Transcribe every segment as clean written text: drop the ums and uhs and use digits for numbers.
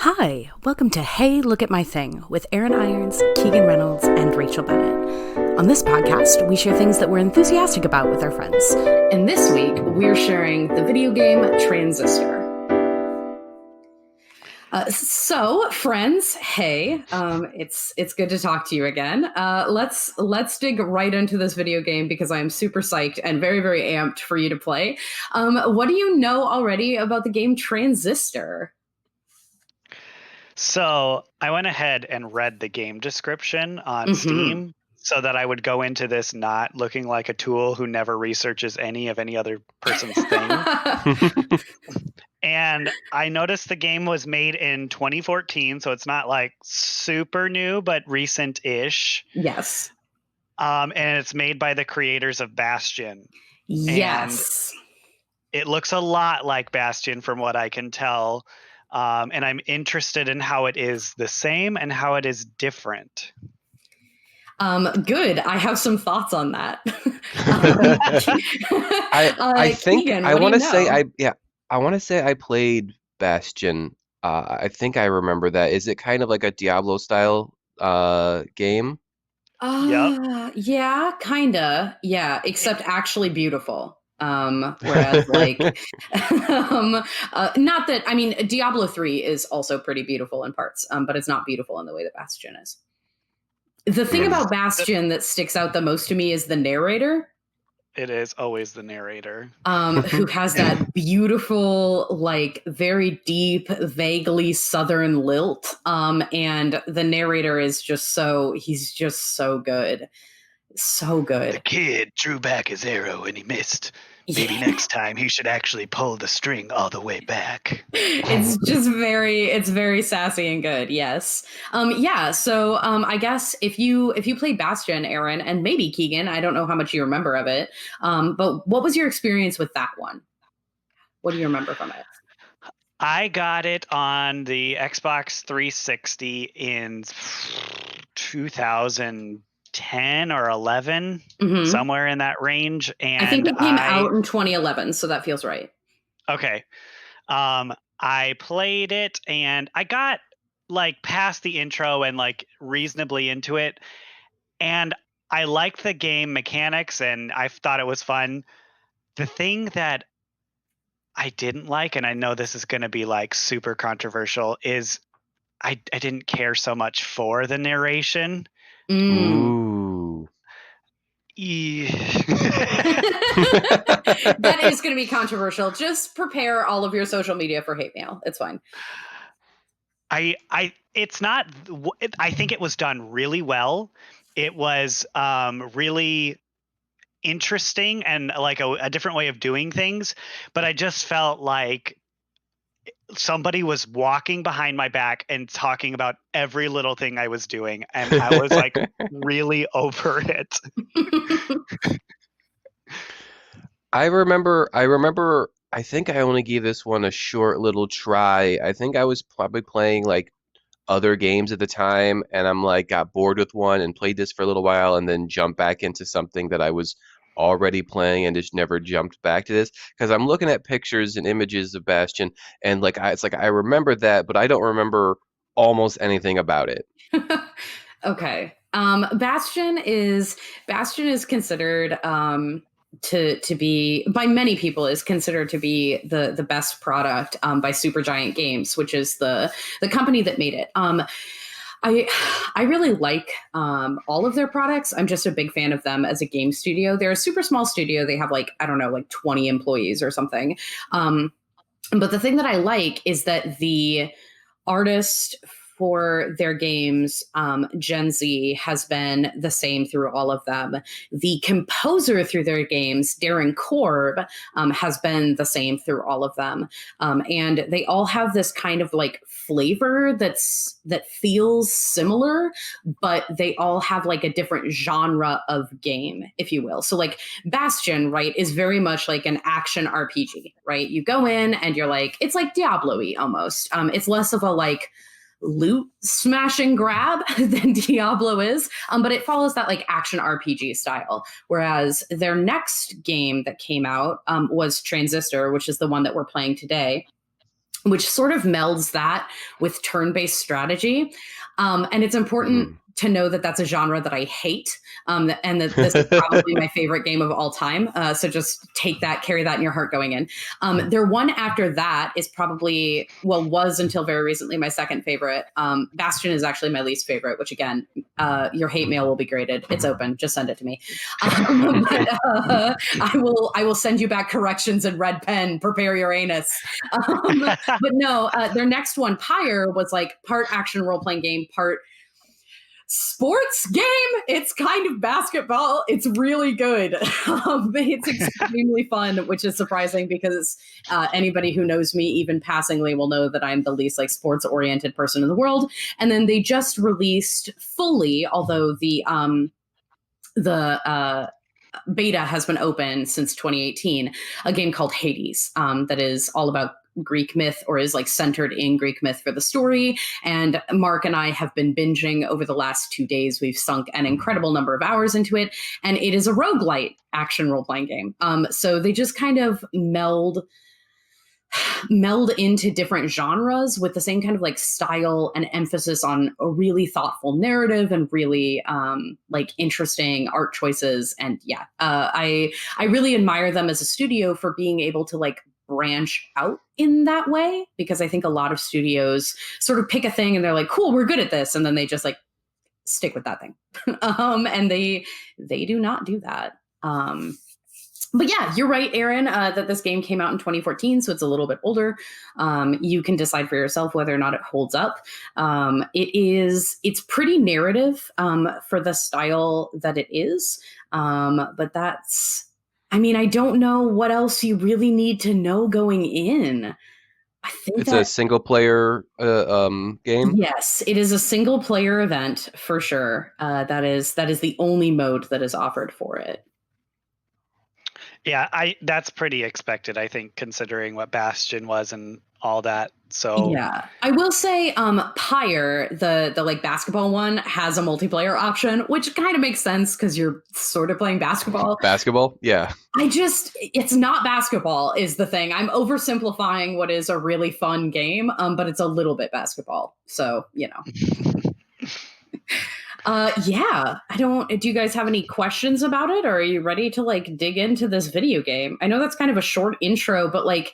Hi, welcome to Hey, Look at My Thing with Aaron Irons, Keegan Reynolds, and Rachel Bennett. On this podcast, we share things that we're enthusiastic about with our friends. And this week, we're sharing the video game Transistor. So, friends, hey, it's good to talk to you again. Let's dig right into this video game because I am super psyched and very, very amped for you to play. What do you know already about the game Transistor? So I went ahead and read the game description on Steam so that I would go into this not looking like a tool who never researches any other person's thing. And I noticed the game was made in 2014, so it's not like super new, but recent-ish. Yes. And it's made by the creators of Bastion. Yes. And it looks a lot like Bastion from what I can tell. And I'm interested in how it is the same and how it is different. Good. I have some thoughts on that. I think Keegan, I want to know? say I want to say I played Bastion. I think I remember that. Is it kind of like a Diablo style game? Yep. Yeah, kinda. Yeah, except actually beautiful. Whereas like not that I mean Diablo 3 is also pretty beautiful in parts, but it's not beautiful in the way that Bastion is. The thing about Bastion that sticks out the most to me is the narrator. It is always the narrator. Who has that beautiful, like very deep, vaguely southern lilt. And the narrator is he's just so good. So good. The kid drew back his arrow and he missed. Maybe next time he should actually pull the string all the way back. It's very sassy and good. Yes. So I guess if you played Bastion, Aaron, and maybe Keegan, I don't know how much you remember of it. But what was your experience with that one? What do you remember from it? I got it on the Xbox 360 in 2010 or 11, somewhere in that range. And I think it came out in 2011, so that feels right. Okay. I played it and I got like past the intro and like reasonably into it. And I liked the game mechanics and I thought it was fun. The thing that I didn't like, and I know this is going to be like super controversial, is I didn't care so much for the narration. Ooh. That is going to be controversial. Just prepare all of your social media for hate mail. It's fine. It's not. I think it was done really well. It was really interesting and like a different way of doing things. But I just felt like somebody was walking behind my back and talking about every little thing I was doing, and I was like really over it. I remember I think I only gave this one a short little try. I think I was probably playing like other games at the time and I'm like got bored with one and played this for a little while and then jumped back into something that I was already playing and just never jumped back to this because I'm looking at pictures and images of Bastion and it's like I remember that but I don't remember almost anything about it. Okay. Bastion is considered to be by many people is considered to be the best product by Supergiant Games, which is the company that made it. I really like all of their products. I'm just a big fan of them as a game studio. They're a super small studio. They have like 20 employees or something. But the thing that I like is that the artist for their games, Gen Z, has been the same through all of them. The composer through their games, Darren Korb, has been the same through all of them. And they all have this kind of like flavor that feels similar, but they all have like a different genre of game, if you will. So like Bastion, right, is very much like an action RPG, right? You go in and you're like, it's like Diablo-y almost. It's less of a like loot smash and grab than Diablo is, but it follows that like action RPG style. Whereas their next game that came out was Transistor, which is the one that we're playing today, which sort of melds that with turn-based strategy. And it's important to know that that's a genre that I hate, and that this is probably my favorite game of all time. So just carry that in your heart going in. Their one after that is probably, was until very recently my second favorite. Bastion is actually my least favorite, which again, your hate mail will be graded. It's open. Just send it to me. I will send you back corrections in red pen. Prepare your anus. But no, their next one, Pyre, was like part action role-playing game, part sports game. It's kind of basketball. It's really good. It's extremely fun, which is surprising because anybody who knows me even passingly will know that I'm the least like sports oriented person in the world. And then they just released fully, although the beta has been open since 2018, a game called Hades, that is all about Greek myth, or is like centered in Greek myth for the story. And Mark and I have been binging over the last 2 days. We've sunk an incredible number of hours into it, and it is a roguelite action role-playing game. So they just kind of meld into different genres with the same kind of like style and emphasis on a really thoughtful narrative and really like interesting art choices. And I really admire them as a studio for being able to like branch out in that way, because I think a lot of studios sort of pick a thing and they're like, cool, we're good at this, and then they just like stick with that thing. And they do not do that. But yeah, you're right, Aaron, that this game came out in 2014, so it's a little bit older. You can decide for yourself whether or not it holds up. It's pretty narrative for the style that it is. But I don't know what else you really need to know going in. I think it's a single player game. Yes, it is a single player event for sure. That is the only mode that is offered for it. Yeah, that's pretty expected, I think, considering what Bastion was and all that. So yeah, I will say Pyre, the like basketball one, has a multiplayer option, which kind of makes sense because you're sort of playing basketball. Basketball, yeah. It's not basketball is the thing. I'm oversimplifying what is a really fun game, but it's a little bit basketball. So, you know. Do you guys have any questions about it, or are you ready to like dig into this video game? I know that's kind of a short intro, but like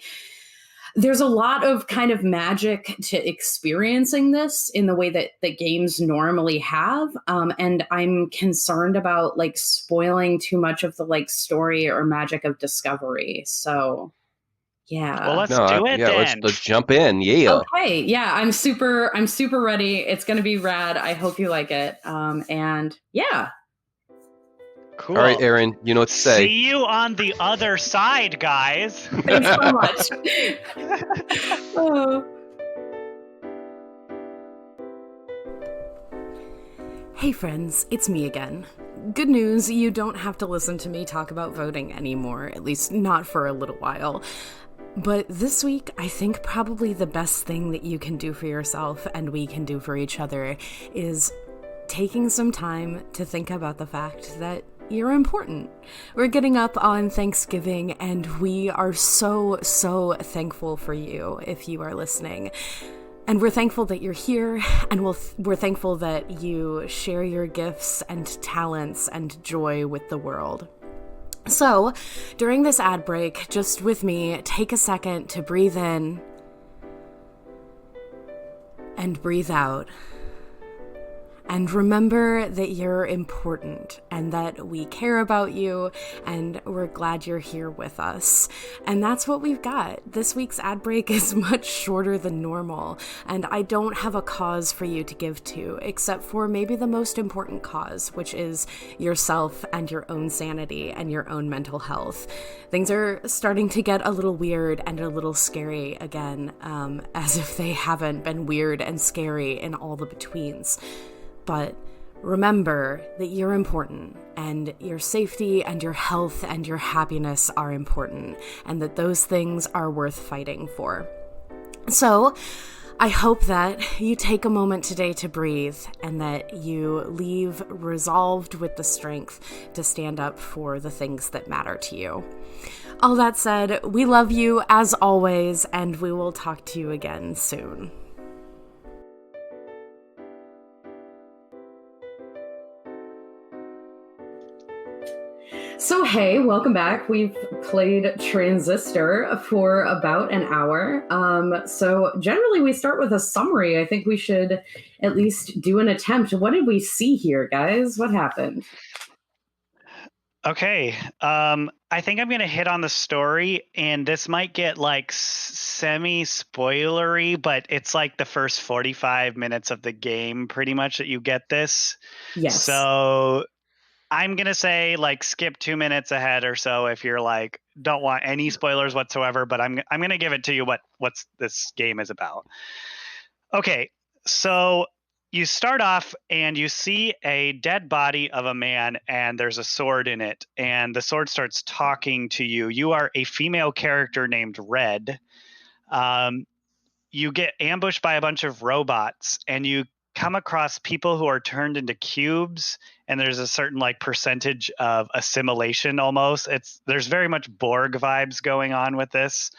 there's a lot of kind of magic to experiencing this in the way that games normally have. And I'm concerned about like spoiling too much of the like story or magic of discovery. So yeah. Well, let's do it then. Let's jump in. Yeah. Okay. Yeah, I'm super ready. It's gonna be rad. I hope you like it. And yeah. Cool. All right, Aaron, you know what to say. See you on the other side, guys. Thanks so much. Oh. Hey friends, it's me again. Good news, you don't have to listen to me talk about voting anymore, at least not for a little while. But this week, I think probably the best thing that you can do for yourself and we can do for each other is taking some time to think about the fact that you're important. We're getting up on Thanksgiving and we are so thankful for you if you are listening. And we're thankful that you're here, and we're thankful that you share your gifts and talents and joy with the world. So, during this ad break, just with me, take a second to breathe in and breathe out. And remember that you're important and that we care about you and we're glad you're here with us. And that's what we've got. This week's ad break is much shorter than normal, and I don't have a cause for you to give to, except for maybe the most important cause, which is yourself and your own sanity and your own mental health. Things are starting to get a little weird and a little scary again, as if they haven't been weird and scary in all the betweens. But remember that you're important, and your safety and your health and your happiness are important, and that those things are worth fighting for. So, I hope that you take a moment today to breathe, and that you leave resolved with the strength to stand up for the things that matter to you. All that said, we love you as always, and we will talk to you again soon. So, hey, welcome back. We've played Transistor for about an hour. So generally we start with a summary. I think we should at least do an attempt. What did we see here, guys? What happened? Okay. I think I'm going to hit on the story, and this might get like semi-spoilery, but it's like the first 45 minutes of the game pretty much that you get this. Yes. So I'm going to say like skip 2 minutes ahead or so if you're like don't want any spoilers whatsoever, but I'm going to give it to you what's this game is about. Okay. So you start off and you see a dead body of a man, and there's a sword in it, and the sword starts talking to you. You are a female character named Red. You get ambushed by a bunch of robots, and you come across people who are turned into cubes, and there's a certain like percentage of assimilation almost. There's very much Borg vibes going on with this.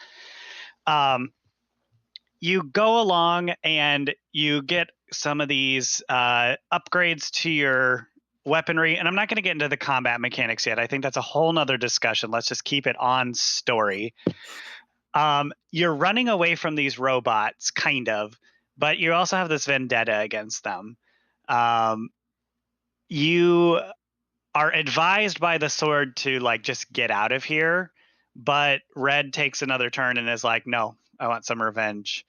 You go along and you get some of these upgrades to your weaponry, and I'm not going to get into the combat mechanics yet. I think that's a whole nother discussion. Let's just keep it on story. You're running away from these robots, kind of, but you also have this vendetta against them. You are advised by the sword to like just get out of here, but Red takes another turn and is like, no, I want some revenge.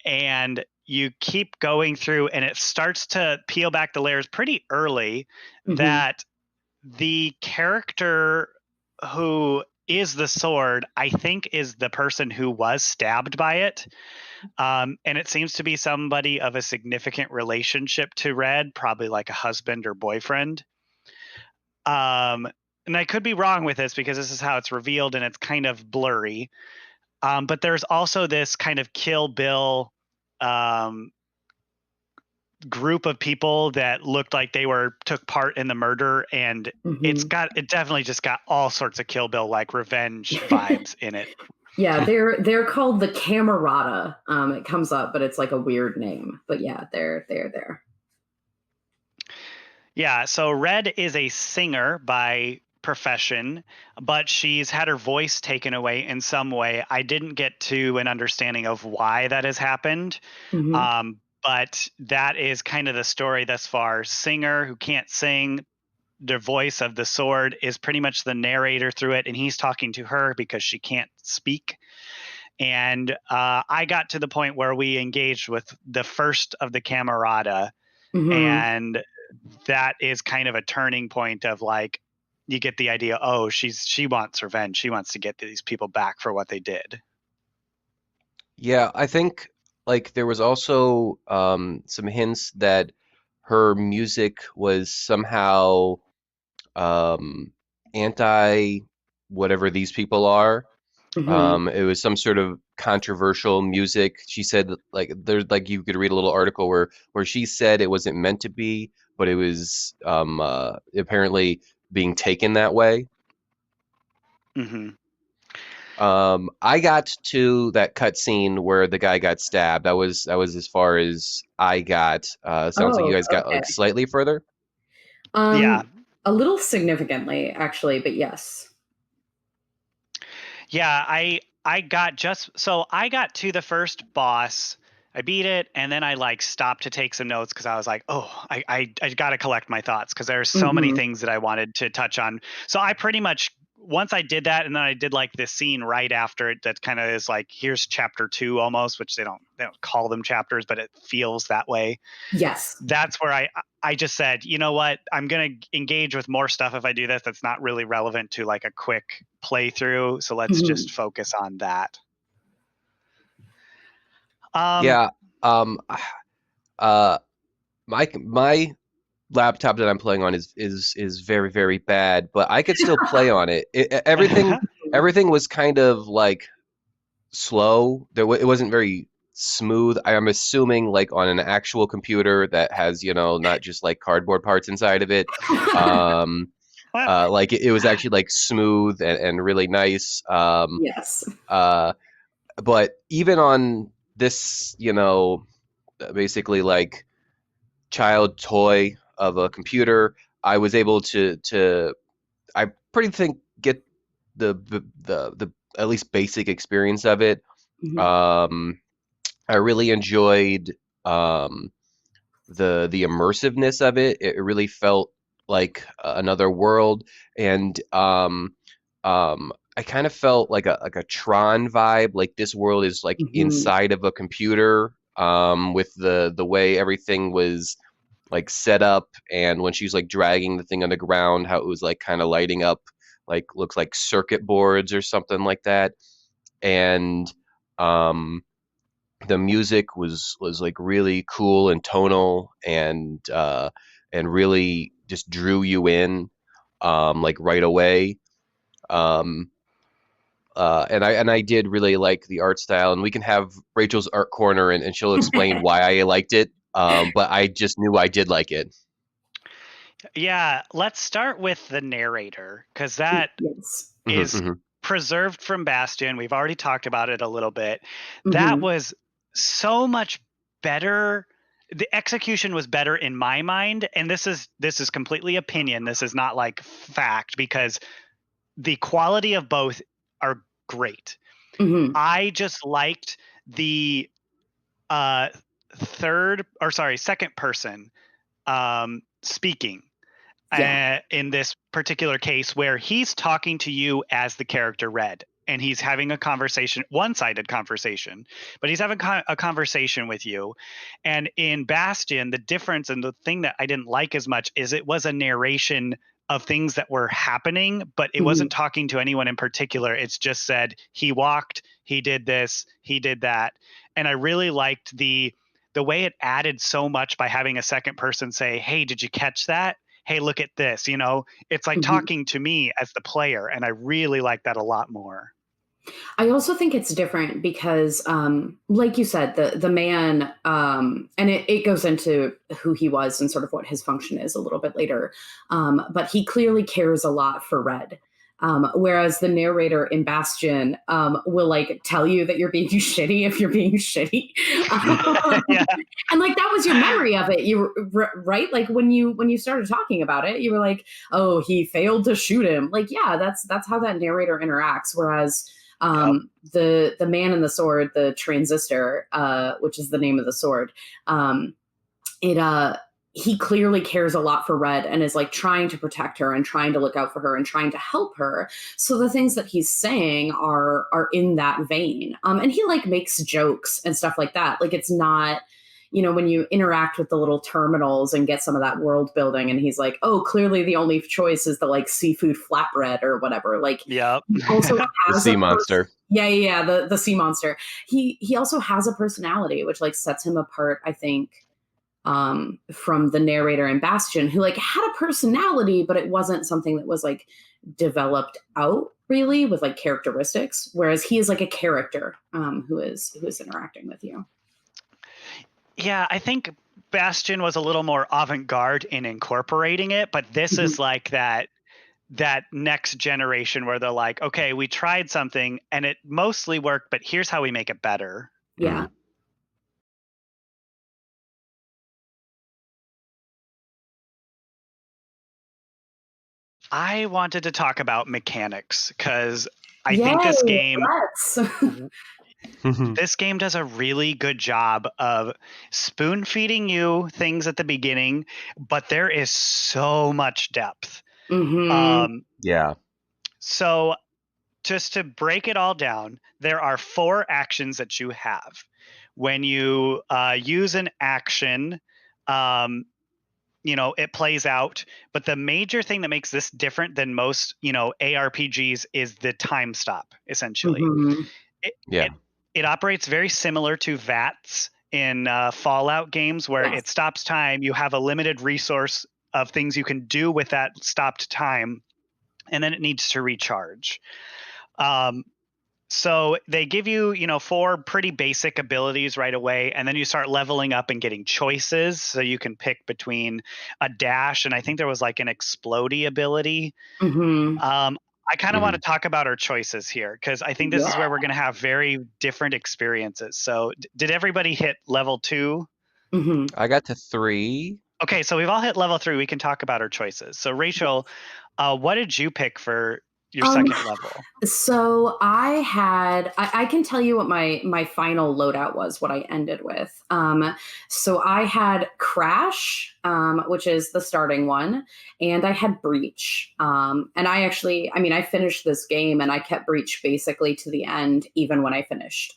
And you keep going through, and it starts to peel back the layers pretty early that the character who is the sword, I think, is the person who was stabbed by it. And it seems to be somebody of a significant relationship to Red, probably like a husband or boyfriend. And I could be wrong with this because this is how it's revealed and it's kind of blurry. But there's also this kind of Kill Bill group of people that looked like they took part in the murder, and it definitely just got all sorts of Kill Bill like revenge vibes in it. Yeah, they're called the Camerata. It comes up, but it's like a weird name. But yeah, they're there. Yeah, so Red is a singer by profession, but she's had her voice taken away in some way. I didn't get to an understanding of why that has happened. But that is kind of the story thus far. Singer who can't sing, the voice of the sword is pretty much the narrator through it, and he's talking to her because she can't speak. And I got to the point where we engaged with the first of the Camerata, and that is kind of a turning point of like, you get the idea, oh, she wants revenge. She wants to get these people back for what they did. Yeah, I think like there was also some hints that her music was somehow anti whatever these people are. It was some sort of controversial music. She said like there's like you could read a little article where she said it wasn't meant to be, but it was apparently being taken that way. I got to that cutscene where the guy got stabbed. That was as far as I got. Sounds like you guys got like slightly further. Yeah, a little significantly actually, but yes. Yeah, I got to the first boss. I beat it, and then I like stopped to take some notes because I was like, oh, I got to collect my thoughts because there's so many things that I wanted to touch on. So I pretty much, once I did that, and then I did like this scene right after it that kind of is like, here's chapter 2 almost, which they don't call them chapters, but it feels that way. Yes. That's where I just said, you know what, I'm going to engage with more stuff if I do this that's not really relevant to like a quick playthrough. So let's just focus on that. My laptop that I'm playing on is very, very bad, but I could still play on it. Everything was kind of like slow. It wasn't very smooth. I'm assuming like on an actual computer that has, not just like cardboard parts inside of it. Like it was actually like smooth and really nice. Yes. But even on this, basically like child toy of a computer, I was able to I pretty think get the at least basic experience of it. Mhm. I really enjoyed um, the immersiveness of it. It really felt like another world, and I kind of felt like a Tron vibe. Like this world is like Mhm. inside of a computer, with the way everything was like set up, and when she was like dragging the thing on the ground, how it was like kind of lighting up, like looks like circuit boards or something like that, and um the music was like really cool and tonal and really just drew you in like right away. Um and I did really like the art style, and we can have Rachel's art corner, and she'll explain why I liked it. But I just knew I did like it. Yeah, let's start with the narrator, because that Yes. Hmm. is Hmm. preserved from Bastion. We've already talked about it a little bit. That Mhm. was so much better. The execution was better in my mind, and this is completely opinion. This is not like fact, because the quality of both are great. Mhm. I just liked the uh second person speaking Yeah. in this particular case, where he's talking to you as the character Red, and he's having a conversation, one-sided conversation, but he's having a conversation with you. And in Bastion, the difference and the thing that I didn't like as much is it was a narration of things that were happening, but it Mhm. wasn't talking to anyone in particular. It's just said he walked, he did this, he did that. And I really liked the way it added so much by having a second person say, hey, did you catch that? Hey, look at this. It's like Mhm. talking to me as the player, and I really like that a lot more. I also think it's different because, like you said, the man, and it goes into who he was and sort of what his function is a little bit later. But he clearly cares a lot for Red. Whereas the narrator in Bastion will like tell you that you're being shitty if you're being shitty, Yeah. and like that was your memory of it. You were right, like when you started talking about it, you were like, "Oh, he failed to shoot him." Like, yeah, that's how that narrator interacts. Whereas Yep. the man in the sword, the transistor, which is the name of the sword, it he clearly cares a lot for Red and is like trying to protect her and trying to look out for her and trying to help her. So the things that he's saying are in that vein. And he like makes jokes and stuff like that. Like it's not, when you interact with the little terminals and get some of that world building, and he's like, oh, clearly the only choice is the like seafood flatbread or whatever. Like Yep. he also The has sea monster. yeah, the sea monster. He also has a personality which like sets him apart, I think, from the narrator in Bastion, who like had a personality, but it wasn't something that was like developed out really with like characteristics. Whereas he is like a character who is interacting with you. Yeah, I think Bastion was a little more avant-garde in incorporating it, but this Mhm. is like that next generation where they're like, okay, we tried something and it mostly worked, but here's how we make it better. Yeah. I wanted to talk about mechanics, because I think Yay, this game let's. this game does a really good job of spoon feeding you things at the beginning, but there is so much depth. Hmm. Yeah. So just to break it all down, there are 4 actions that you have. When you use an action, um, it plays out. But the major thing that makes this different than most, ARPGs is the time stop, essentially. Hmm. It, Yeah. it, it operates very similar to VATS in Fallout games, where Yes. it stops time. You have a limited resource of things you can do with that stopped time, and then it needs to recharge. Um, So they give you, 4 pretty basic abilities right away, and then you start leveling up and getting choices. So you can pick between a dash, and I think there was like an explodey ability. Mm-hmm. I kind of want to talk about our choices here because I think this is where we're going to have very different experiences. So did everybody hit level 2? Mm-hmm. I got to 3. Okay, so we've all hit level 3. We can talk about our choices. So Rachel, what did you pick for your second level? So I can tell you what my final loadout was, what I ended with. So I had Crash, which is the starting one, and I had Breach. And I finished this game and I kept Breach basically to the end, even when I finished.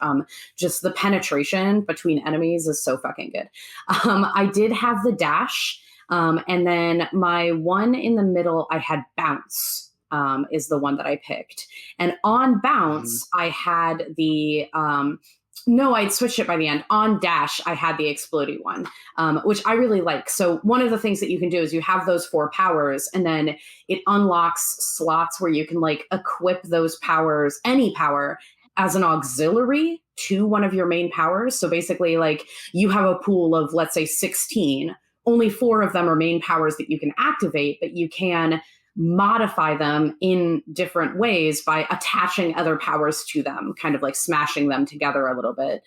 Just the penetration between enemies is so fucking good. I did have the dash, and then my one in the middle, I had Bounce. Is the one that I picked. And on Bounce, I had the no, I'd switched it by the end. On Dash, I had the explodey one, which I really like. So one of the things that you can do is you have those 4 powers, and then it unlocks slots where you can like equip those powers, any power, as an auxiliary to one of your main powers. So basically, like you have a pool of, let's say, 16. Only 4 of them are main powers that you can activate, but you can modify them in different ways by attaching other powers to them, kind of like smashing them together a little bit.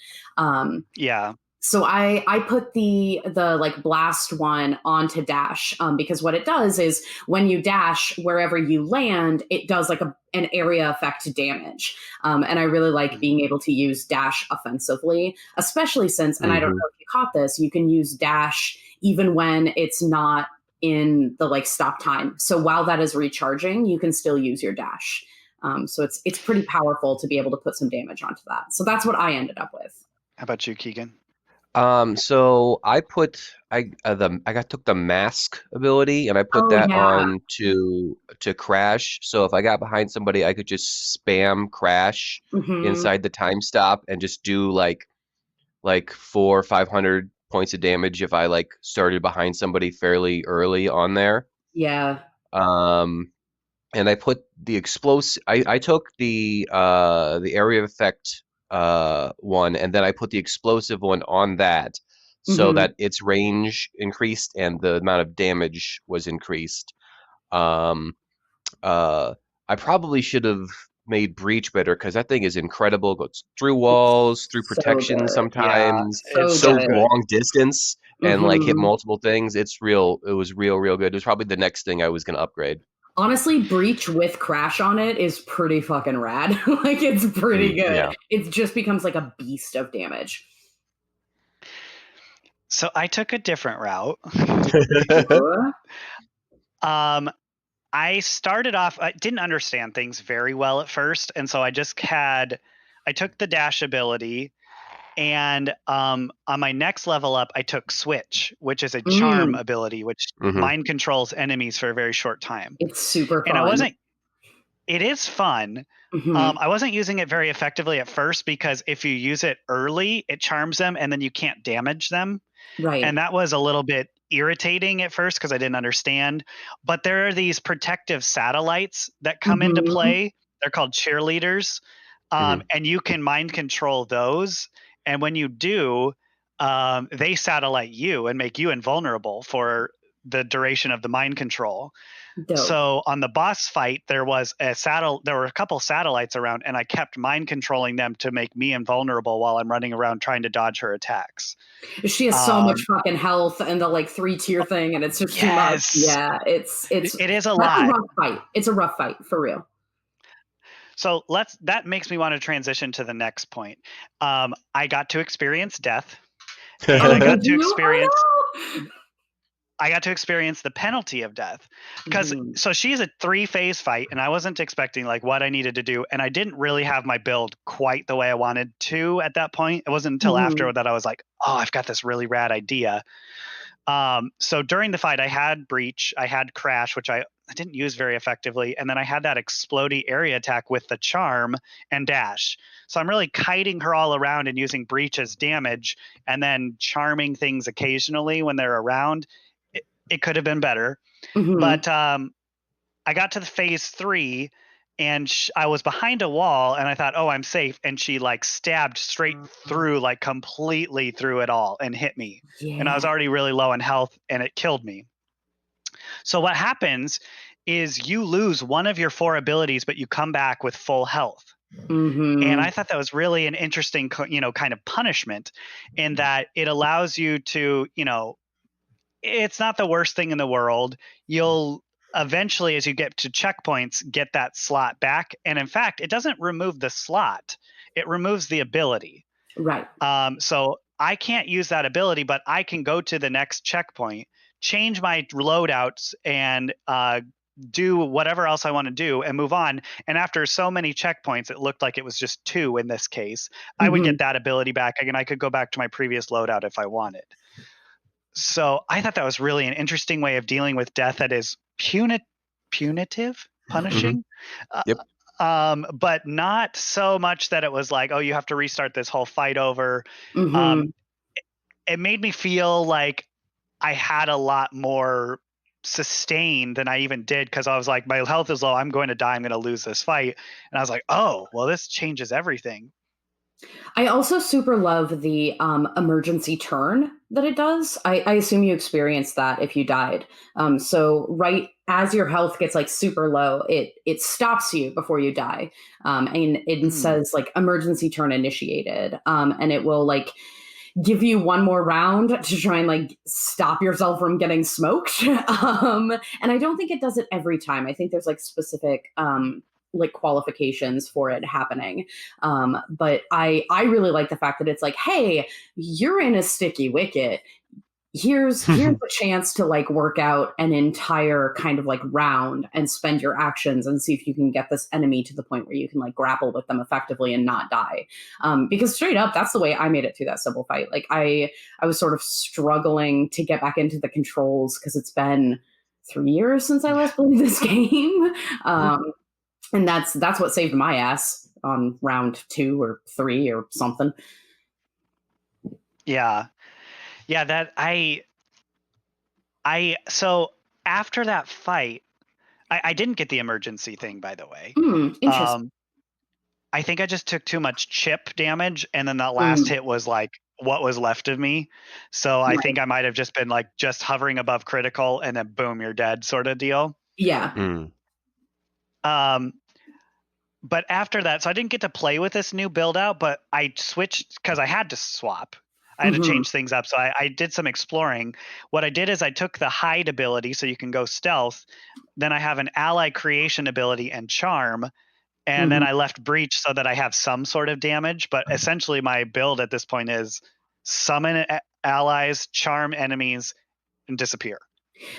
Yeah. So I put the like blast one onto dash, because what it does is when you dash, wherever you land, it does like an area effect damage. And I really like being able to use dash offensively, especially since, and I don't know if you caught this, you can use dash even when it's not in the like stop time. So while that is recharging, you can still use your dash. So it's pretty powerful to be able to put some damage onto that. So that's what I ended up with. How about you, Keegan? So I took the mask ability and I put that on to Crash. So if I got behind somebody, I could just spam Crash inside the time stop and just do like 400 or 500 points of damage if I like started behind somebody fairly early on there. Yeah. And I put the explosive. I took the area of effect one, and then I put the explosive one on that, so that its range increased and the amount of damage was increased. I probably should have made Breach better because that thing is incredible. Goes through walls, through protection sometimes, so long distance, and like hit multiple things. It was real good. It was probably the next thing I was gonna upgrade. Honestly, Breach with Crash on it is pretty fucking rad. Like it's pretty good. Yeah. It just becomes like a beast of damage. So I took a different route. I started off, I didn't understand things very well at first. And so I took the dash ability, and on my next level up, I took Switch, which is a charm ability, which mind controls enemies for a very short time. It's super fun. And it is fun. I wasn't using it very effectively at first because if you use it early, it charms them and then you can't damage them. Right. And that was a little bit irritating at first because I didn't understand. But there are these protective satellites that come into play. They're called cheerleaders. And you can mind control those. And when you do, they satellite you and make you invulnerable for the duration of the mind control. Dope. So on the boss fight, there were a couple satellites around, and I kept mind controlling them to make me invulnerable while I'm running around trying to dodge her attacks. She has so much fucking health and the like 3-tier thing, and it's just too much. Yeah, it is a lot. A rough fight. It's a rough fight for real. So that makes me want to transition to the next point. I got to experience death. And I got to experience. I got to experience the penalty of death because so she's a 3-phase fight, and I wasn't expecting like what I needed to do, and I didn't really have my build quite the way I wanted to at that point. It wasn't until after that I was like, oh, I've got this really rad idea. So during the fight, I had Breach, I had Crash, which I didn't use very effectively, and then I had that explodey area attack with the charm and dash. So I'm really kiting her all around and using Breach as damage, and then charming things occasionally when they're around. It could have been better, but I got to the phase 3, and I was behind a wall, and I thought, oh, I'm safe. And she like stabbed straight through, like completely through it all, and hit me. And I was already really low in health, and it killed me. So what happens is you lose one of your 4 abilities, but you come back with full health. And I thought that was really an interesting, kind of punishment, in that it allows you to, it's not the worst thing in the world. You'll eventually, as you get to checkpoints, get that slot back. And in fact, it doesn't remove the slot. It removes the ability. Right. So I can't use that ability, but I can go to the next checkpoint, change my loadouts, and do whatever else I want to do and move on. And after so many checkpoints, it looked like it was just 2 in this case, I would get that ability back, and I could go back to my previous loadout if I wanted. So I thought that was really an interesting way of dealing with death that is punitive, punishing. Yep. But not so much that it was like, oh, you have to restart this whole fight over. It made me feel like I had a lot more sustain than I even did, because I was like, my health is low, I'm going to die, I'm going to lose this fight. And I was like, oh, well, this changes everything. I also super love the emergency turn that it does. I assume you experienced that if you died. So right as your health gets like super low, it stops you before you die. And it says like emergency turn initiated. And it will like give you one more round to try and like stop yourself from getting smoked. And I don't think it does it every time. I think there's like specific like qualifications for it happening. But I really like the fact that it's like, hey, you're in a sticky wicket. Here's a chance to like work out an entire kind of like round and spend your actions and see if you can get this enemy to the point where you can like grapple with them effectively and not die. Because straight up, that's the way I made it through that Sybil fight. Like I was sort of struggling to get back into the controls because it's been 3 years since I last played this game. And that's what saved my ass on round 2 or 3 or something. Yeah. Yeah, that so after that fight, I didn't get the emergency thing, by the way. Interesting. I think I just took too much chip damage, and then that last hit was like what was left of me. So I think I might have just been like just hovering above critical, and then boom, you're dead sort of deal. Yeah. But after that, so I didn't get to play with this new build out, but I switched because I had to swap. I had to change things up. So I did some exploring. What I did is I took the hide ability, so you can go stealth. Then I have an ally creation ability and charm. And then I left breach so that I have some sort of damage. But essentially my build at this point is summon allies, charm enemies, and disappear.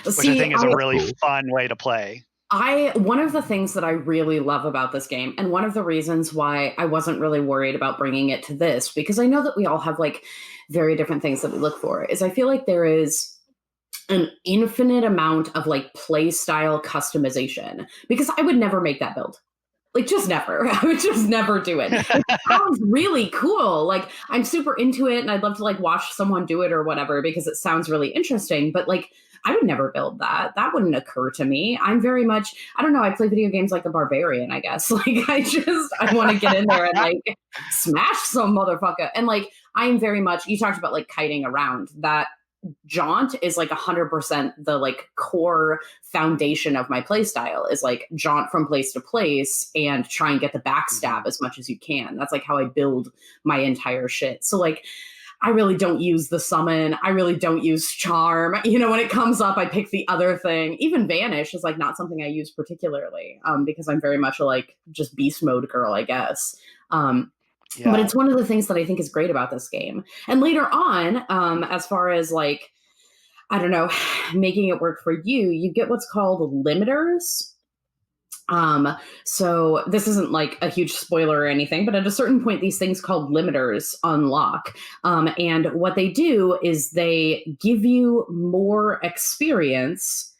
Which I think is a really fun way to play. One of the things that I really love about this game, and one of the reasons why I wasn't really worried about bringing it to this, because I know that we all have like very different things that we look for, is I feel like there is an infinite amount of like play style customization, because I would never make that build. Like, just never. I would just never do it. It sounds really cool. Like, I'm super into it, and I'd love to like watch someone do it or whatever, because it sounds really interesting. But like, I would never build that. That wouldn't occur to me. I'm very much, I don't know, I play video games like a barbarian, I guess. Like, I want to get in there and like smash some motherfucker. And like, I'm very much, you talked about like kiting around. That jaunt is like 100% the like core foundation of my play style, is like jaunt from place to place and try and get the backstab as much as you can. That's like how I build my entire shit. So like, I really don't use the summon. I really don't use charm. You know, when it comes up, I pick the other thing. Even vanish is like not something I use particularly, because I'm very much a like just beast mode girl, I guess. But it's one of the things that I think is great about this game. And later on, as far as like, I don't know, making it work for you, you get what's called limiters. So this isn't like a huge spoiler or anything, but at a certain point, these things called limiters unlock. And what they do is they give you more experience,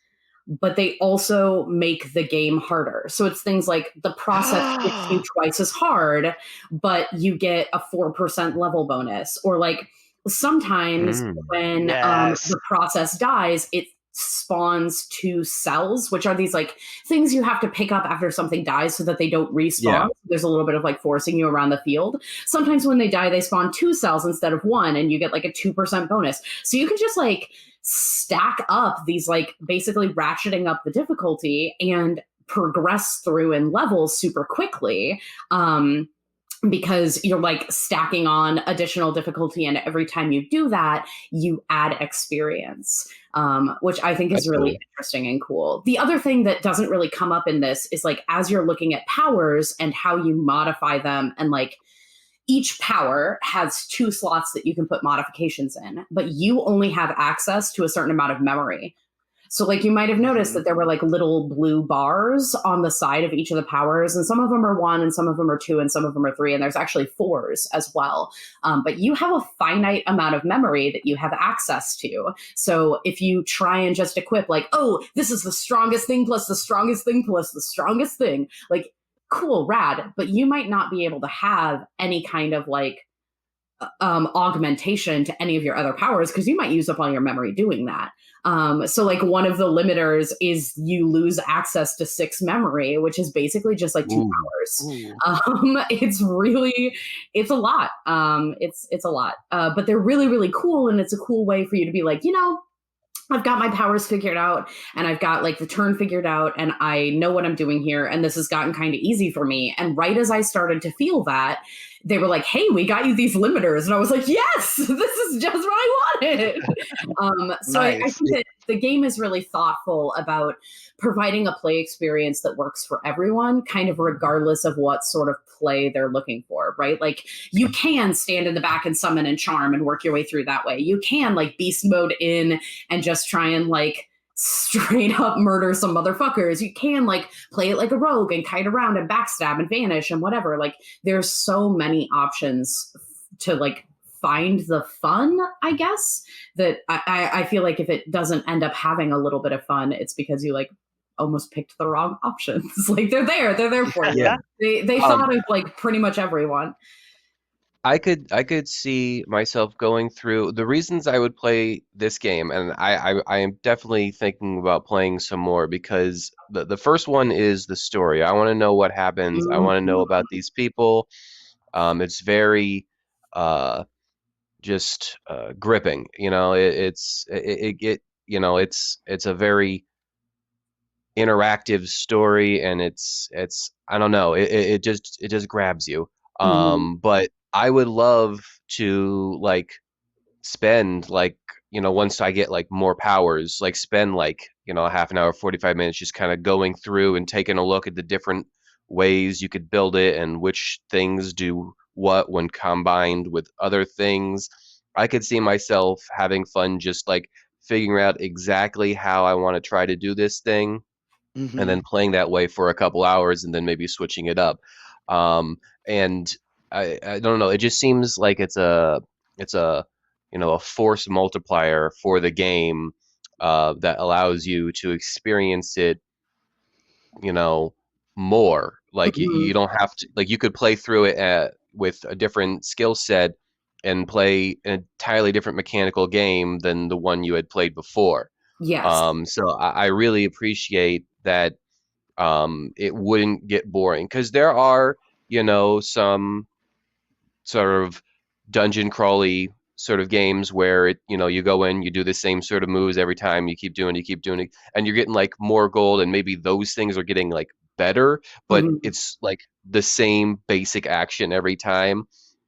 but they also make the game harder. So it's things like the process hits you twice as hard, but you get a 4% level bonus. Or like sometimes when the process dies, it spawns 2 cells, which are these like things you have to pick up after something dies so that they don't respawn. Yeah. There's a little bit of like forcing you around the field. Sometimes when they die, they spawn 2 cells instead of 1, and you get like a 2% bonus. So you can just like stack up these, like basically ratcheting up the difficulty and progress through in levels super quickly. Because you're like stacking on additional difficulty, and every time you do that, you add experience, which I think is really interesting and cool. The other thing that doesn't really come up in this is like as you're looking at powers and how you modify them, and like each power has 2 slots that you can put modifications in, but you only have access to a certain amount of memory. So like you might have noticed that there were like little blue bars on the side of each of the powers, and some of them are 1 and some of them are 2 and some of them are 3, and there's actually 4s as well. But you have a finite amount of memory that you have access to. So if you try and just equip like, oh, this is the strongest thing plus the strongest thing plus the strongest thing, like cool, rad, but you might not be able to have any kind of like augmentation to any of your other powers because you might use up all your memory doing that. So like one of the limiters is you lose access to 6 memory, which is basically just like 2 powers. It's a lot. It's a lot. But they're really, really cool. And it's a cool way for you to be like, you know, I've got my powers figured out, and I've got like the turn figured out, and I know what I'm doing here. And this has gotten kind of easy for me. And right as I started to feel that, they were like, hey, we got you these limiters. And I was like, yes, this is just what I wanted. So Nice. I think that the game is really thoughtful about providing a play experience that works for everyone, kind of regardless of what sort of play they're looking for, right? Like you can stand in the back and summon and charm and work your way through that way. You can like beast mode in and just try and like straight up murder some motherfuckers. You can like play it like a rogue and kite around and backstab and vanish and whatever. Like there's so many options to like find the fun, I guess, that I feel like if it doesn't end up having a little bit of fun, it's because you like almost picked the wrong options. Like they're there for you. Yeah. They thought of like pretty much everyone. I could see myself going through the reasons I would play this game, and I am definitely thinking about playing some more because the first one is the story. I want to know what happens. I want to know about these people. It's very just gripping. You know, it's you know it's a very interactive story, and it's I don't know, it just grabs you. But I would love to like spend like, you know, once I get like more powers, like spend like, you know, a half an hour, 45 minutes just kind of going through and taking a look at the different ways you could build it and which things do what when combined with other things. I could see myself having fun just like figuring out exactly how I want to try to do this thing and then playing that way for a couple hours and then maybe switching it up. And I don't know, it just seems like it's a you know, a force multiplier for the game that allows you to experience it, you know, more. Like you don't have to, like you could play through it with a different skill set and play an entirely different mechanical game than the one you had played before. Yes. So I really appreciate that it wouldn't get boring because there are, you know, some sort of dungeon crawly sort of games where it, you know, you go in, you do the same sort of moves every time, you keep doing it, and you're getting like more gold, and maybe those things are getting like better, but it's like the same basic action every time,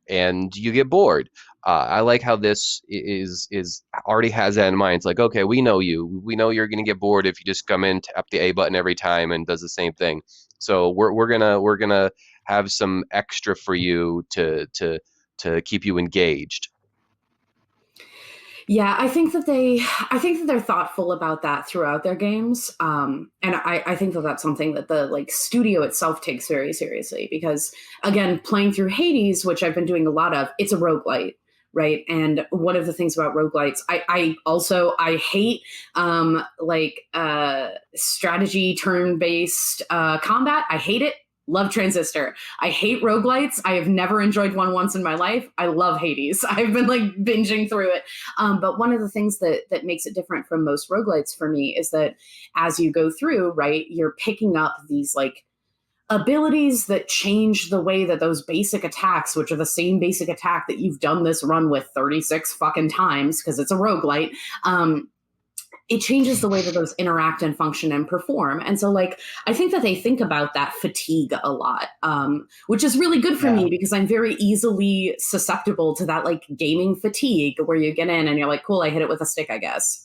and you get bored. I like how this is already has that in mind. It's like, okay, we know you're gonna get bored if you just come in, tap the A button every time, and does the same thing. So we're gonna have some extra for you to keep you engaged. Yeah, I think that they're thoughtful about that throughout their games. And I think that that's something that the like studio itself takes very seriously because again, playing through Hades, which I've been doing a lot of, it's a roguelite, right? And one of the things about roguelites, I hate strategy turn-based combat. I hate it. Love Transistor. I hate roguelites. I have never enjoyed one once in my life. I love Hades. I've been like binging through it. But one of the things that makes it different from most roguelites for me is that as you go through, right, you're picking up these like abilities that change the way that those basic attacks, which are the same basic attack that you've done this run with 36 fucking times because it's a roguelite, it changes the way that those interact and function and perform. And so like, I think that they think about that fatigue a lot, which is really good for me because I'm very easily susceptible to that like gaming fatigue where you get in and you're like, cool, I hit it with a stick, I guess.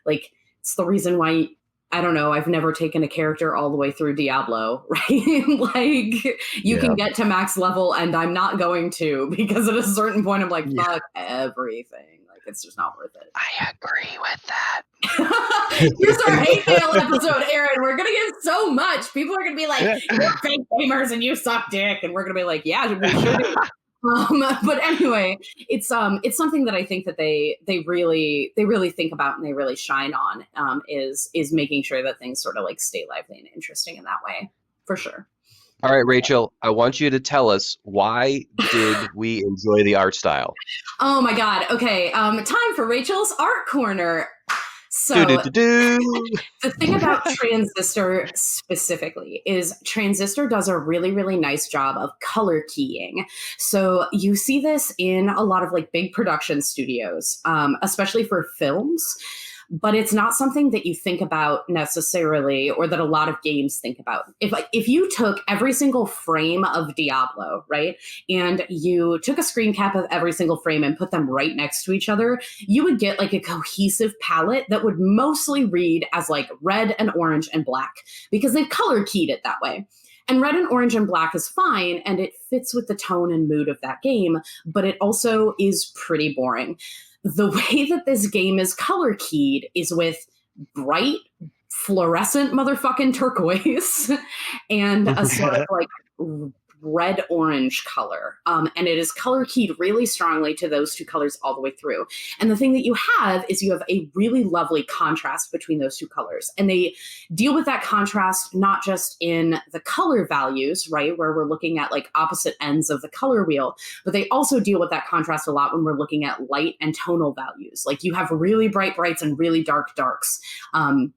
Like it's the reason why, I don't know, I've never taken a character all the way through Diablo, right? Like you can get to max level and I'm not going to, because at a certain point I'm like, fuck everything. Like it's just not worth it. I agree with that. Here's our hate mail episode, Aaron. We're gonna get so much. People are gonna be like, you're fake gamers and you suck dick. And we're gonna be like, yeah, we sure do. But anyway, it's something that I think that they really think about and they really shine on, is making sure that things sort of like stay lively and interesting in that way, for sure. All right, Rachel, I want you to tell us, why did we enjoy the art style? Oh my God. Okay. Time for Rachel's Art Corner. So the thing about Transistor specifically is Transistor does a really, really nice job of color keying. So you see this in a lot of like big production studios, especially for films. But it's not something that you think about necessarily, or that a lot of games think about. If you took every single frame of Diablo, right, and you took a screen cap of every single frame and put them right next to each other, you would get like a cohesive palette that would mostly read as like red and orange and black, because they've color keyed it that way. And red and orange and black is fine, and it fits with the tone and mood of that game, but it also is pretty boring. The way that this game is color keyed is with bright, fluorescent motherfucking turquoise and a sort of like red-orange color. And it is color keyed really strongly to those two colors all the way through. And the thing that you have is you have a really lovely contrast between those two colors. And they deal with that contrast not just in the color values, right, where we're looking at like opposite ends of the color wheel, but they also deal with that contrast a lot when we're looking at light and tonal values. Like you have really bright brights and really dark darks. And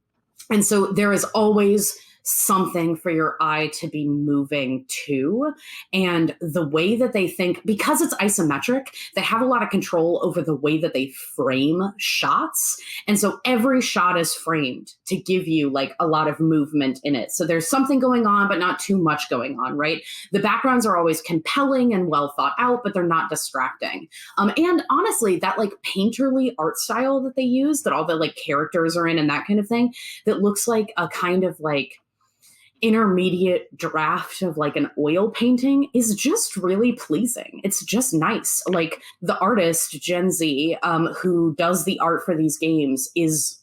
so there is always something for your eye to be moving to. And the way that they think, because it's isometric, they have a lot of control over the way that they frame shots. And so every shot is framed to give you like a lot of movement in it. So there's something going on, but not too much going on, right? The backgrounds are always compelling and well thought out, but they're not distracting. And honestly, that like painterly art style that they use, that all the like characters are in and that kind of thing, that looks like a kind of like intermediate draft of like an oil painting, is just really pleasing. It's just nice. Like the artist Gen Z, who does the art for these games, is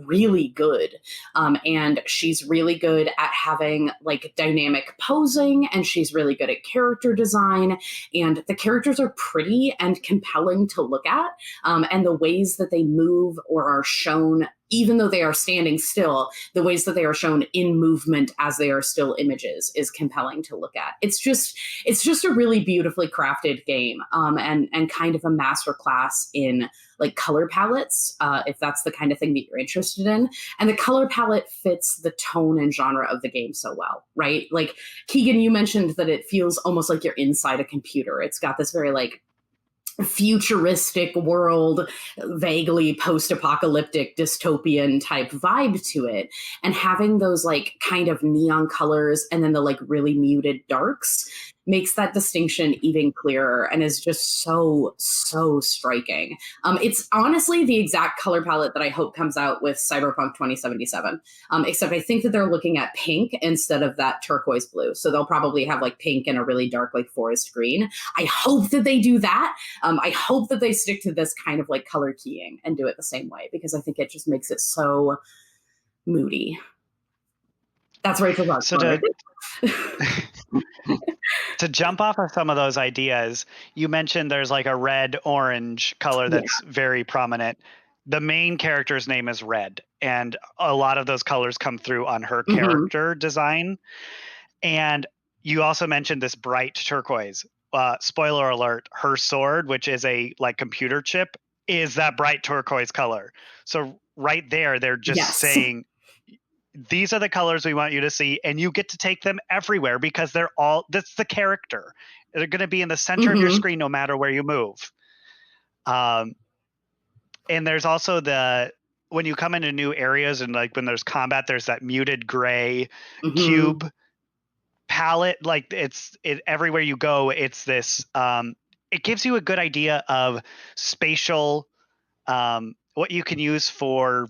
really good. And she's really good at having like dynamic posing, and she's really good at character design, and the characters are pretty and compelling to look at. And the ways that they move or are shown, even though they are standing still, the ways that they are shown in movement as they are still images is compelling to look at. It's just a really beautifully crafted game, and kind of a masterclass in like color palettes, if that's the kind of thing that you're interested in. And the color palette fits the tone and genre of the game so well, right? Like Keegan, you mentioned that it feels almost like you're inside a computer. It's got this very like futuristic world, vaguely post-apocalyptic dystopian type vibe to it, and having those like kind of neon colors and then the like really muted darks makes that distinction even clearer and is just so striking. It's honestly the exact color palette that I hope comes out with Cyberpunk 2077, except I think that they're looking at pink instead of that turquoise blue, so they'll probably have like pink and a really dark like forest green. I hope that they do that. I hope that they stick to this kind of like color keying and do it the same way, because I think it just makes it so moody. That's Rachel's art. So to jump off of some of those ideas, you mentioned there's like a red-orange color that's very prominent. The main character's name is Red, and a lot of those colors come through on her character design. And you also mentioned this bright turquoise. Spoiler alert, her sword, which is a like computer chip, is that bright turquoise color. So right there, they're just saying, these are the colors we want you to see, and you get to take them everywhere because that's the character. They're going to be in the center of your screen no matter where you move. And there's also when you come into new areas and like when there's combat, there's that muted gray cube palette. Like everywhere you go, it's this, it gives you a good idea of spatial, what you can use for,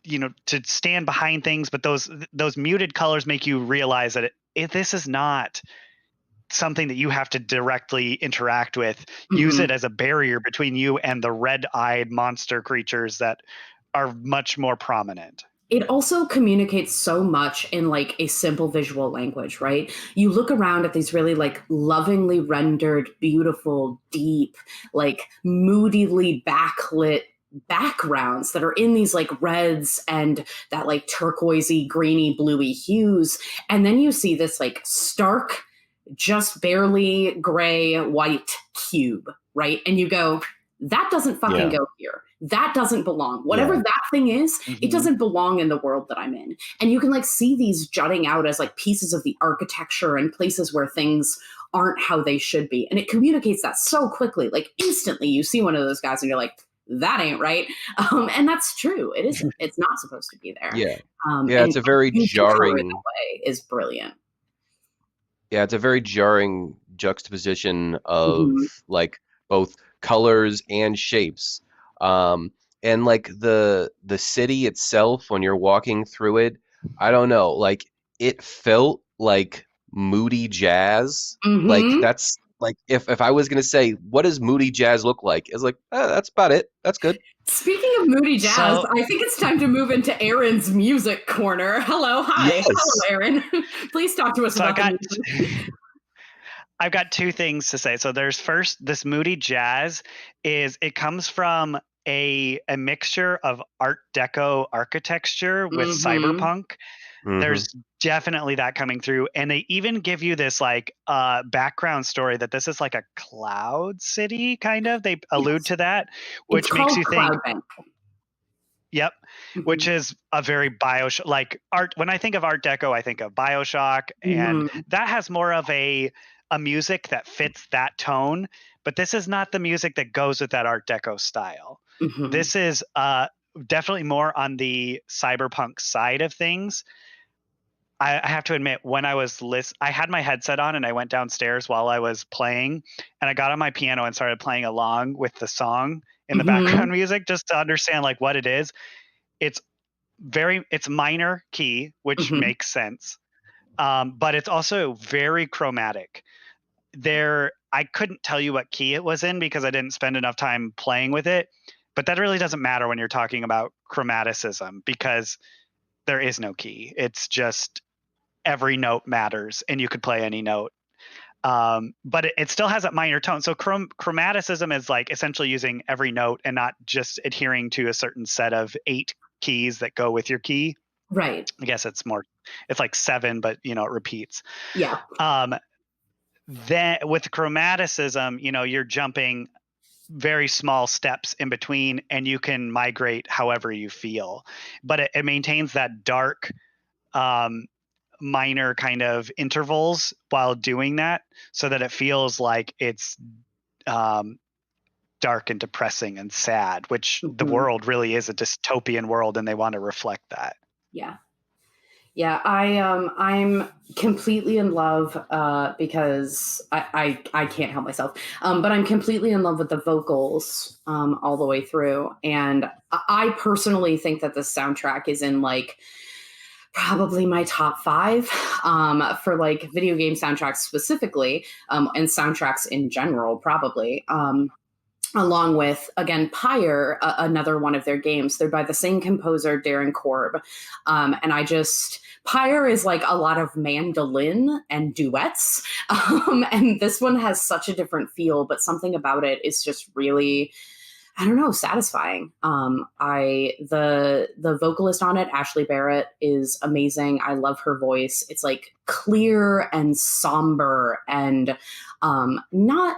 to stand behind things, but those muted colors make you realize that this is not something that you have to directly interact with. Use it as a barrier between you and the red-eyed monster creatures that are much more prominent. It also communicates so much in like a simple visual language, right? You look around at these really like lovingly rendered, beautiful, deep, like moodily backlit backgrounds that are in these like reds and that like turquoisey, greeny, bluey hues. And then you see this like stark, just barely gray, white cube, right? And you go, that doesn't fucking go here. That doesn't belong. Whatever that thing is, it doesn't belong in the world that I'm in. And you can like see these jutting out as like pieces of the architecture and places where things aren't how they should be. And it communicates that so quickly. Like instantly you see one of those guys and you're like, that ain't right. And that's true. It isn't. It's not supposed to be there. Yeah. It's a very jarring way is brilliant. Yeah, it's a very jarring juxtaposition of like both colors and shapes. And like the city itself, when you're walking through it, I don't know, like it felt like moody jazz. Like that's like if I was gonna say what does moody jazz look like, it's like that's about it. That's good. Speaking of moody jazz, I think it's time to move into Aaron's music corner. Hello, hello, Aaron. Please talk to us about music. I've got two things to say. So there's first, this moody jazz it comes from a mixture of Art Deco architecture with cyberpunk. There's definitely that coming through. And they even give you this like background story that this is like a cloud city, kind of. They allude to that, which makes you think. Yep. Which is a very BioShock like art. When I think of Art Deco, I think of BioShock, and that has more of a music that fits that tone. But this is not the music that goes with that Art Deco style. This is definitely more on the cyberpunk side of things. I have to admit, when I was I had my headset on and I went downstairs while I was playing, and I got on my piano and started playing along with the song in the background music just to understand like what it is. It's minor key, which makes sense. But it's also very chromatic. I couldn't tell you what key it was in because I didn't spend enough time playing with it, but that really doesn't matter when you're talking about chromaticism because there is no key. It's just every note matters and you could play any note. But it still has that minor tone. So chromaticism is like essentially using every note and not just adhering to a certain set of 8 keys that go with your key. Right. I guess it's like 7, but it repeats. Yeah. Then with chromaticism, you're jumping very small steps in between and you can migrate however you feel, but it maintains that dark, minor kind of intervals while doing that so that it feels like it's dark and depressing and sad, which the world really is a dystopian world and they want to reflect that. Yeah, I'm completely in love because I can't help myself. But I'm completely in love with the vocals all the way through. And I personally think that this soundtrack is in like probably my top 5 for like video game soundtracks specifically, and soundtracks in general, probably. Along with, again, Pyre, another one of their games. They're by the same composer, Darren Korb. And Pyre is like a lot of mandolin and duets. And this one has such a different feel, but something about it is just really, I don't know, satisfying. The vocalist on it, Ashley Barrett, is amazing. I love her voice. It's like clear and somber and not.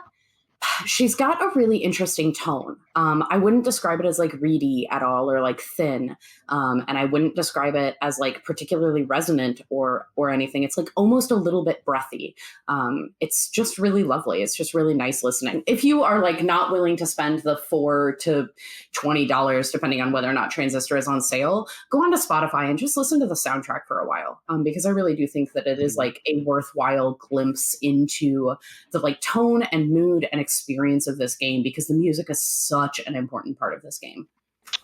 She's got a really interesting tone. I wouldn't describe it as like reedy at all or like thin. And I wouldn't describe it as like particularly resonant or anything. It's like almost a little bit breathy. It's just really lovely. It's just really nice listening. If you are like not willing to spend the $4 to $20, depending on whether or not Transistor is on sale, go onto Spotify and just listen to the soundtrack for a while. Because I really do think that it is like a worthwhile glimpse into the like tone and mood and experience of this game, because the music is such an important part of this game.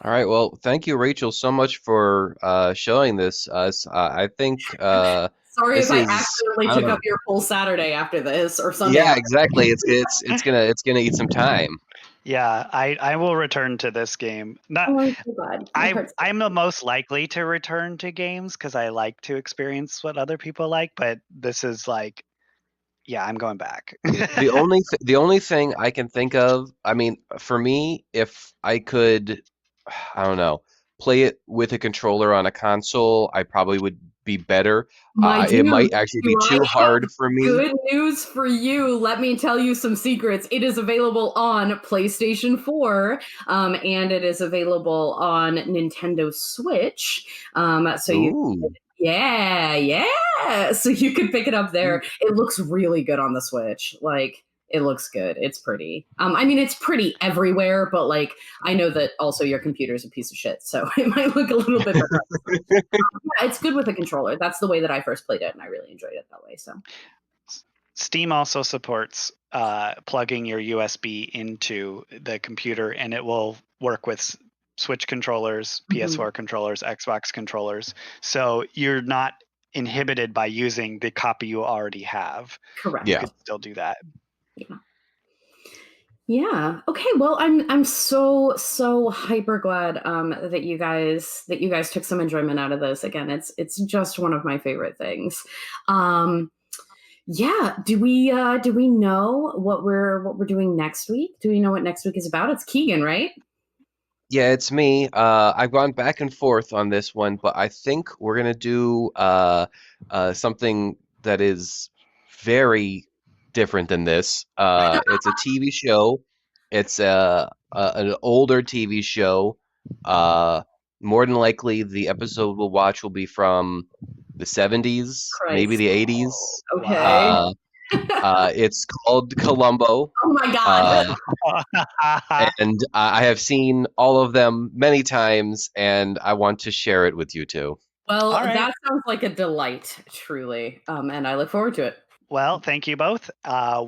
All right. Well, thank you, Rachel, so much for showing this us. I think Sorry this if I is, accidentally I don't took know. up your whole Saturday after this or Sunday. Yeah, after exactly. It's gonna eat some time. Yeah, I will return to this game. Not, Oh, I'm so glad. My heart's I'm the most likely to return to games because I like to experience what other people like, but this is like, yeah, I'm going back. The only thing I can think of, I mean, for me, if I could, I don't know, play it with a controller on a console, I probably would be better. My It dude, might actually be do I too have hard for me. good news for you? Let me tell you some secrets. It is available on PlayStation 4, and it is available on Nintendo Switch. So you, Ooh. yeah. So you can pick it up there. It looks really good on the Switch. Like, it looks good. It's pretty. I mean, it's pretty everywhere, but like, I know that also your computer's a piece of shit, so it might look a little bit better. Yeah, it's good with a controller. That's the way that I first played it, and I really enjoyed it that way. So Steam also supports plugging your USB into the computer, and it will work with Switch controllers, PS4 controllers, Xbox controllers. So you're not inhibited by using the copy you already have. correct. You Yeah. could still do that. Yeah. Okay. Well, I'm so hyper glad that you guys took some enjoyment out of this. Again, it's just one of my favorite things. Yeah. Do we know what we're doing next week? Do we know what next week is about? It's Keegan, right? Yeah, it's me. I've gone back and forth on this one, but I think we're gonna do something that is very different than this. It's a TV show. It's an older TV show. Uh, More than likely, the episode we'll watch will be from the 70s, maybe Christ. the 80s. Okay. It's called Columbo. Oh my God. And I have seen all of them many times, and I want to share it with you too. Well, All right. that sounds like a delight, truly. And I look forward to it. Well, thank you both.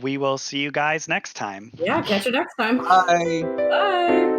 We will see you guys next time. Yeah, catch you next time. Bye. Bye.